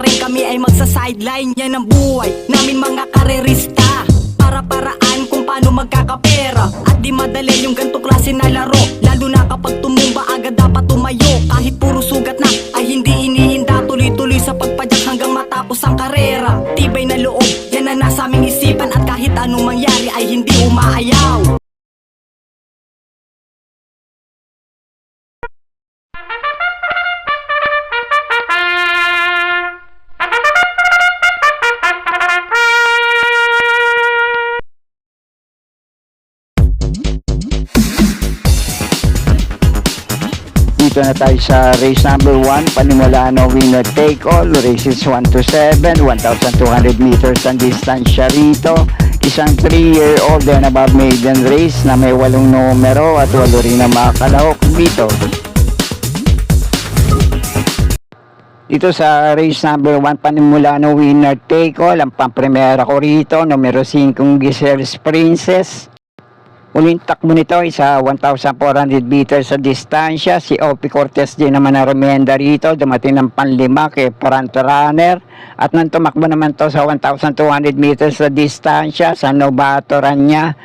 rin kami ay magsa-sideline. Yan ang buhay namin mga karerista, para-paraan kung paano magkakapera. At di madali yung gantong klase na laro, lalo na kapag tumumba agad dapat tumayo. Kahit puro sugat na ay hindi iniinda, tuloy-tuloy sa pagpadyak hanggang matapos ang karera. Tibay na loob, yan ang nasa aming isipan, at kahit anong mangyari ay hindi umaayaw. Dito na tayo sa race number 1, Panimulano winner take all. Races 1 to 7, 1,200 meters ang distansya rito. Isang 3-year-old and above maiden race na may 8 numero at 8 rin na mga kalahok dito. Dito sa race number 1, Panimulano winner take all. Ang pampremera ko rito, numero 5, Giselle's Princess. Uling takbo nito ay sa 1,400 meters sa distansya. Si Opie Cortez din naman na remenda rito, dumating ng panlima kay front runner. At nang tumakbo naman to sa 1,200 meters sa distansya sa novatoran niya,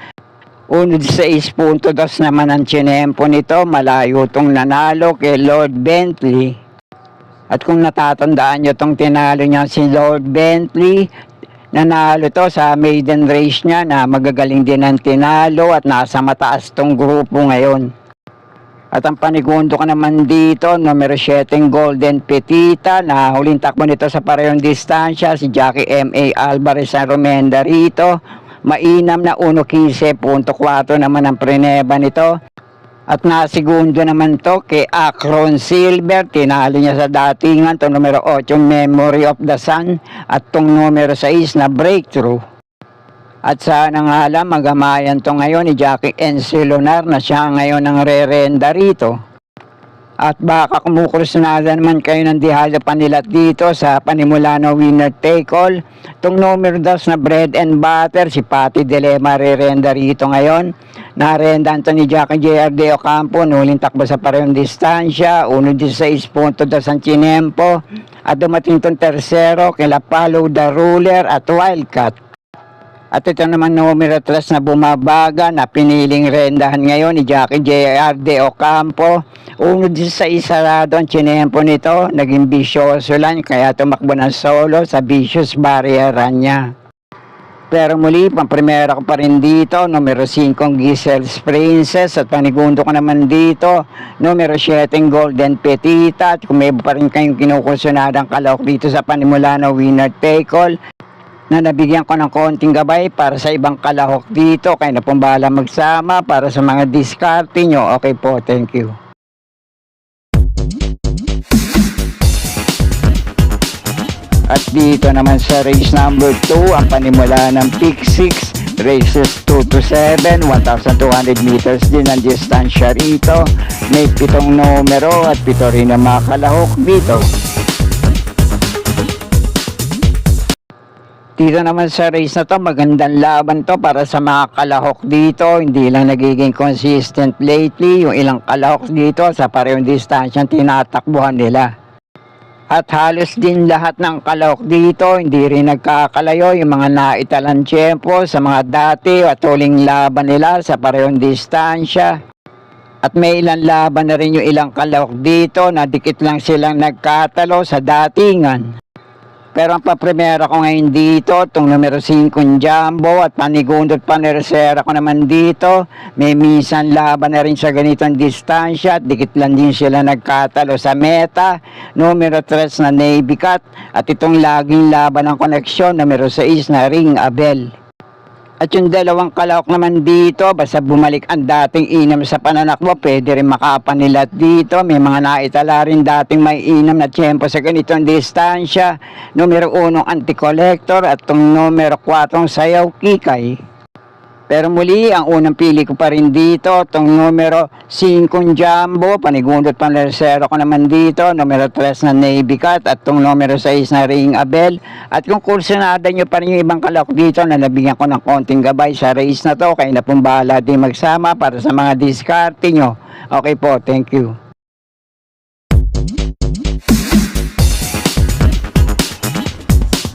1:6.2 naman ang tsinempo nito. Malayo tong nanalo kay Lord Bentley. At kung natatandaan nyo tong tinalo niya si Lord Bentley, nanalo to sa maiden race niya na magagaling din ang tinalo at nasa mataas tong grupo ngayon. At ang panigundo ka naman dito, numero 7, Golden Petita, na huling takbo nito sa parehong distansya, si Jackie M.A. Alvarez ang remenda rito. Mainam na 1:15.4 naman ang preneba nito. At nasigundo naman to kay Akron Silver, tinalo niya sa datingan itong numero 8, Memory of the Sun, at itong numero 6 na Breakthrough. At sana nga alam, magamayan to ngayon ni Jackie N. Silonar na siya ngayon ang re-renda rito. At baka kumukursunada naman kayo ng dihalo panilat dito sa Panimulano winner take all. Itong numero 2 na Bread and Butter, si Patty Dilema re-renda rito ngayon. Narendan to ni Jackie J.R.D. Ocampo, nuling takbo sa parehong distansya, 1:16.2 ang tsinempo. At dumating itong tersero, kila Follow the Ruler at Wildcat. At ito naman numero 3 na bumabaga na piniling rendahan ngayon ni Jackie J.R.D. Ocampo. 1:16 sarado ang tsinempo nito, naging bisyoso lang kaya tumakbo ng solo sa vicious barrier niya. Pero muli, pang-primera ko pa rin dito, numero 5, Giselle's Princess. At panigundo ko naman dito, numero 7, Golden Petita. At kung may pa rin kayong kinukursunadang kalahok dito sa Panimulano winner take all, na nabigyan ko ng konting gabay para sa ibang kalahok dito, kaya na pong bahala magsama para sa mga diskarte nyo. Okay po, thank you. At dito naman sa race number 2, ang panimula ng Pick 6, races 2 to 7, 1,200 meters din ang distansya rito. May 7 numero at 7 rin ang mga kalahok dito. Dito naman sa race na to, magandang laban to para sa mga kalahok dito. Hindi lang nagiging consistent lately yung ilang kalahok dito sa parehong distansya tinatakbuhan nila. At halos din lahat ng kalahok dito, hindi rin nagkakalayo yung mga naitalang tiyempo sa mga dati at huling laban nila sa parehong distansya. At may ilang laban na rin yung ilang kalahok dito na dikit lang silang nagkatalo sa datingan. Pero ang papremera ko ngayon dito, itong numero 5 Jumbo, at panigundot panersera ko naman dito. May minsan laban na rin sa ganitong distansya at dikit lang din sila nagkatalo sa meta. Numero 3 na Navy Cat, at itong laging laban ng koneksyon, numero 6 na Ring Abel. At yung dalawang kalahok naman dito, basta bumalik ang dating inam sa pananakbo, pwede rin makapanilat dito. May mga naitala rin dating may inam na tiyempo sa ganitong distansya. Numero 1 Anti-Collector at itong numero 4 Sayaw Kikay. Pero muli, ang unang pili ko pa rin dito, itong numero 5 Jumbo, panigundot panlersero ko naman dito, numero 3 na Navy Cat, at itong numero 6 na Ring Abel. At kung kursunada nyo pa rin yung ibang kalahok dito na nabigyan ko ng konting gabay sa race na to, kayo na pong bahala din magsama para sa mga diskarte nyo. Okay po, thank you.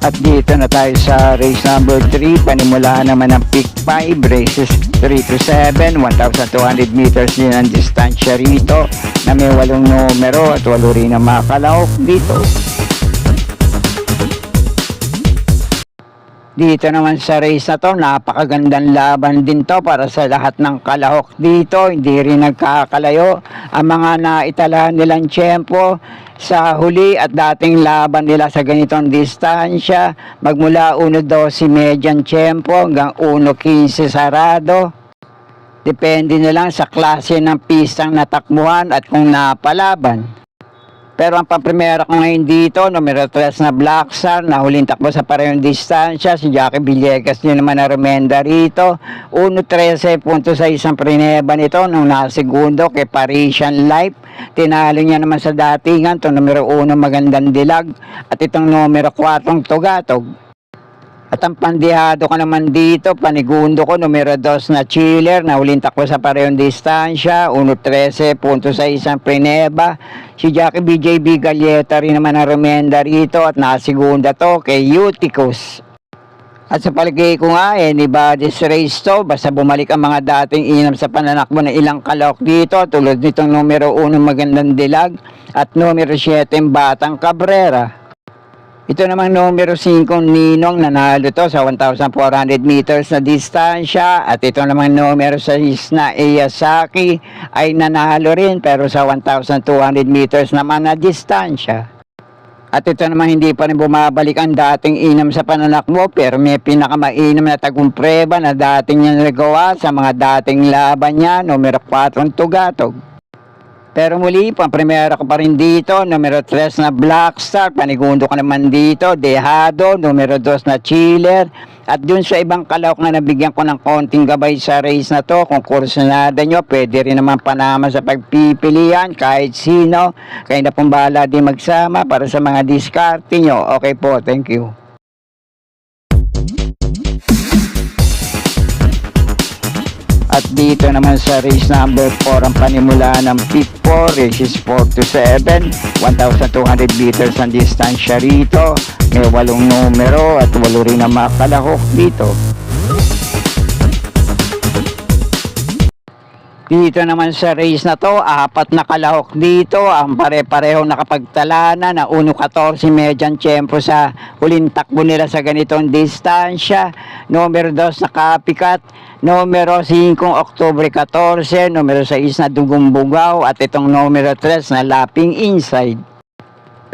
At dito na tayo sa race number 3. Panimulaan naman ng pick 5, races 3 to 7, 1,200 meters din ang distansya rito na may 8 numero at 8 rin ang makalahok dito. Dito naman sa race na to, napakagandang laban din to para sa lahat ng kalahok dito. Hindi rin nagkakalayo ang mga naitala nilang tiyempo sa huli at dating laban nila sa ganitong distansya. Magmula 1.12 median tiyempo hanggang 1.15 sarado. Depende na lang sa klase ng pistang natakbuhan at kung napalaban. Pero ang pamprimera ko ngayon dito, numero 3 na Black Star, na huling takbo sa parehong distansya, si Jackie Villegas din naman na remenda rito. 1.13 punto sa isang prineba nito nung nasegundo kay Parisian Life. Tinalo niya naman sa datingan, itong numero 1 Magandang Dilag at itong numero 4 Tugatog. At ang pandihado ko naman dito, panigundo ko, numero 2 na Chiller, na huling takbo sa parehong distansya, 1.13 punto sa isang prineba. Si Jackie BJB Galleta rin naman ang remenda rito at nasigunda to kay Uticus. At sa palagay ko nga, anybody's race to, basta bumalik ang mga dating inam sa pananakbo ng ilang kalahok dito, tulad nitong numero 1 Magandang Dilag at numero 7 Batang Cabrera. Ito namang numero 5 Ninong, nanalo to sa 1,400 meters na distansya. At ito namang numero 6 na Iyasaki ay nanalo rin pero sa 1,200 meters naman na distansya. At ito naman hindi pa rin bumabalik ang dating inam sa pananakbo pero may pinakamainam na tagumprueba na dating niya nagawa sa mga dating laban niya, numero 4 Tugatog. Pero muli, pamprimera ko pa rin dito, numero 3 na Black Star, panigundo ko naman dito, Dejado, numero 2 na Chiller, at dun sa ibang kalahok na nabigyan ko ng konting gabay sa race na to, kung kursunada nyo, pwede rin naman panama sa pagpipilian, kahit sino, kayo na pong bahala din magsama para sa mga diskarte nyo. Okay po, thank you. At dito naman sa race number 4 ang panimula ng pick 4, races 4 to 7, 1,200 meters ang distansya rito. May 8 numero at 8 rin ang makalahok dito. Dito naman sa race na to, 4 na kalahok dito. Ang pare-pareho nakapagtalana na 1.14 median tiyempo sa huling takbo nila sa ganitong distansya. Numero 2 na Kapikat, numero 5 Oktubre 14, numero 6 na Dugong Bugaw at itong numero 3 na Laping Inside.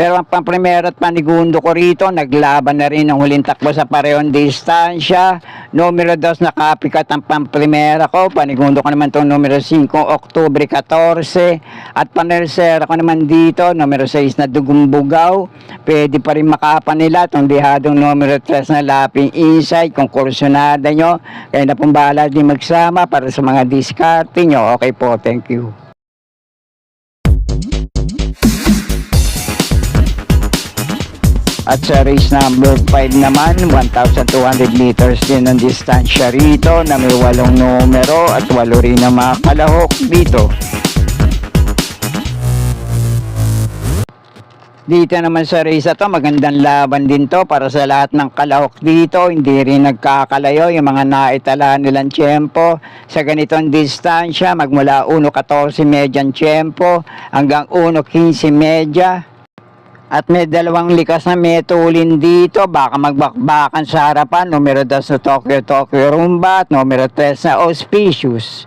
Pero ang pamprimero at panigundo ko rito, naglaban na rin ang huling takbo sa parehong distansya. Numero 2 na Kapikat ang pamprimera ko. Panigundo ko naman itong numero 5 Oktubre 14. At panersera ko naman dito, numero 6 na Dugong Bugaw. Pwede pa rin makapan nila itong dihadong numero 3 na Laping Inside. Kung kursunada nyo, kayo na pong bahala din magsama para sa mga diskarte nyo. Okay po, thank you. At sa race number 5 naman, 1,200 meters din ang distansya rito na may 8 numero at 8 rin ang mga kalahok dito. Dito naman sa race na to, magandang laban din to para sa lahat ng kalahok dito. Hindi rin nagkakalayo yung mga naitala nilang tiyempo sa ganitong distansya. Magmula 1.14 median tiyempo hanggang 1.15 media. At may 2 likas na metulin dito, baka magbakbakan sa harapan, numero 2 na Tokyo Rumba at numero 3 na Auspicious.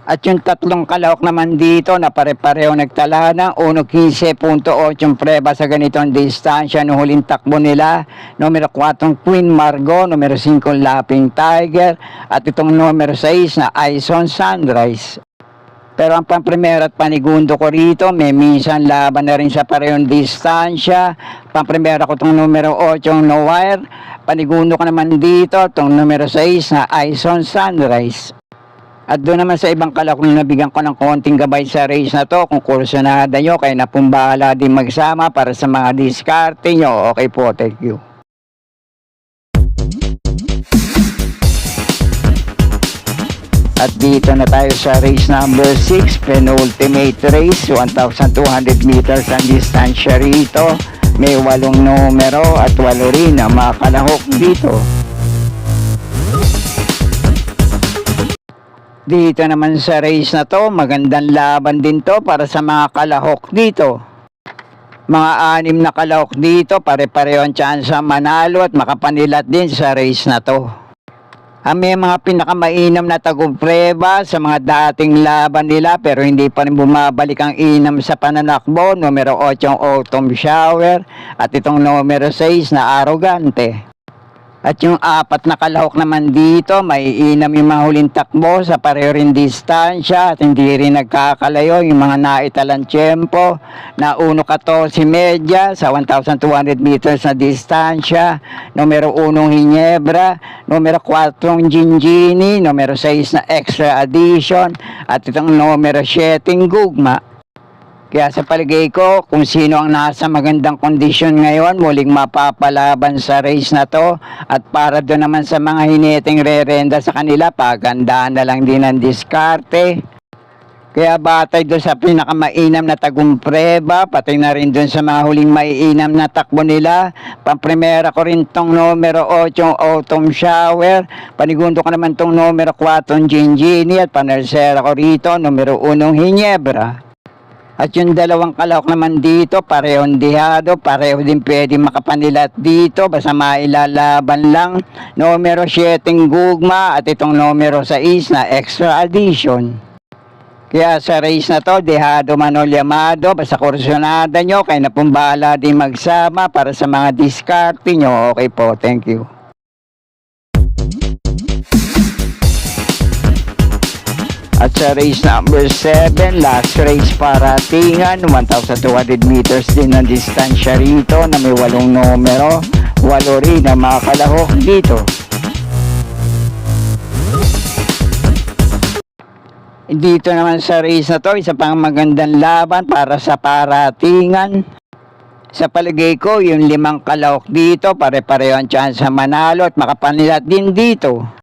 At yung 3 kalahok naman dito na pare-pareho nagtala ng 1.15.8 preba sa ganitong distansya no huling takbo nila, numero 4 Queen Margot, numero 5 Laping Tiger at itong numero 6 na Ison Sunrise. Pero ang pamprimera at panigundo ko rito, may minsan laban na rin sa parehong distansya. Pamprimera ko itong numero 8 No Wire. Panigundo ko naman dito itong numero 6 na Ison Sunrise. At doon naman sa ibang kalahok na nabigyan ko ng konting gabay sa race na to, kung kursunada nyo, kayo na pong bahala din magsama para sa mga diskarte nyo. Okay po, thank you. At dito na tayo sa race number 6, penultimate race, 1,200 meters ang distansya rito. May 8 numero at 8 rin na mga kalahok dito. Dito naman sa race na to, magandang laban din to para sa mga kalahok dito. Mga 6 na kalahok dito, pare-pareho ang tsansa manalo at makapanilat din sa race na to. May mga pinakamainam na tagupreba sa mga dating laban nila pero hindi pa rin bumabalik ang inam sa pananakbo. Numero 8 ang Autumn Shower at itong numero 6 na Arrogante. At yung 4 na kalahok naman dito, may inam yung mga huling takbo sa pareho rin distansya at hindi rin nagkakalayo yung mga naitalang tiyempo na 1:14 media sa 1,200 meters na distansya, numero 1 Hinebra, numero 4 Ginggini, numero 6 na Extra Addition at itong numero 7 Gugma. Kaya sa paligay ko, kung sino ang nasa magandang kondisyon ngayon, muling mapapalaban sa race na to. At para doon naman sa mga hineting rerenda sa kanila, pagandaan na lang din ang diskarte. Kaya batay doon sa pinakamainam na tagumpreba, pati na rin doon sa mga huling maiinam na takbo nila. Pamprimera ko rin tong numero 8 Autumn Shower. Panigundo ko naman tong numero 4 Ginggini at panersera ko rito numero 1 Hinebra. At yung dalawang kalahok naman dito, parehong dihado, pareho din pwede makapanilat dito, basta mailalaban lang. Numero 7 Gugma at itong numero 6 na Extra Addition. Kaya sa race na to, dihado man o llamado, basta kursyonada nyo, kayo na pong bahala din magsama para sa mga diskarte nyo. Okay po, thank you. At sa race number 7, last race para tingan, 1,200 meters din ang distansya rito na may 8 numero, 8 rin ang mga kalahok dito. Dito naman sa race na to, isa pang magandang laban para sa paratingan. Sa paligay ko, yung 5 kalahok dito, pare-pareho ang chance manalo at makapanilat din dito.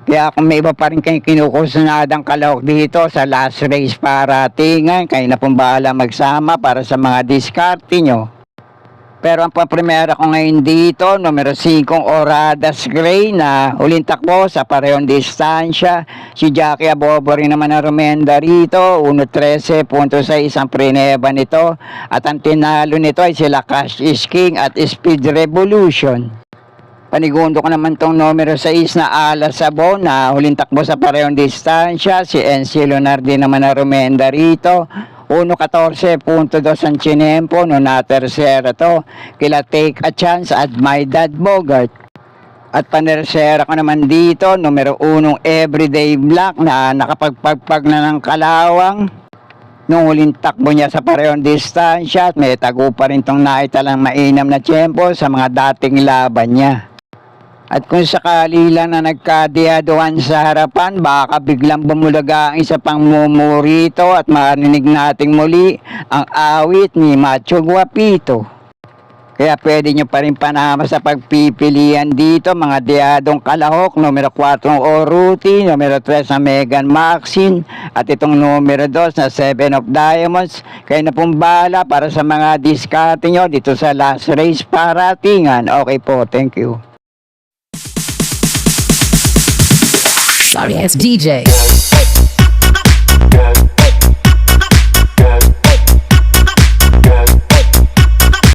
Kaya kung may iba pa rin kayong kinukusunadang kalahok dito sa last race para tingan, kayo na pong bahala magsama para sa mga diskarte nyo. Pero ang pampremera ko ngayon dito, numero 5 Oradas Gray na huling takbo sa parehong distansya. Si Jackie Abobo rin naman na rumenda rito, 1.13.6 ang preneba nito. At ang tinalo nito ay sila Cash is King at Speed Revolution. Panigundo ko naman tong numero 6 na Ala Sabon na huling takbo sa parehong distansya. Si NC Leonardi naman na rumenda rito. 1.14.2 ang chinempo no na tersera to. Kila Take a Chance at My Dad Bogart. At panersera ko naman dito, numero 1 Everyday Black na nakapagpagpag na ng kalawang. Nung huling takbo niya sa parehong distansya at may tago pa rin tong naitalang mainam na tiyempo sa mga dating laban niya. At kung sakali lang na nagkadiaduan sa harapan, baka biglang bumulaga ang isa pang mumurito at marinig nating muli ang awit ni Macho Guapito. Kaya pwede nyo pa rin panama sa pagpipilian dito, mga diadong kalahok, numero 4 Oruti, numero 3 na Megan Maxine, at itong numero 2 na 7 of Diamonds. Kayo na pong bahala para sa mga diskarte nyo dito sa last race para tingan. Okay po, thank you. Sorry, it's DJ.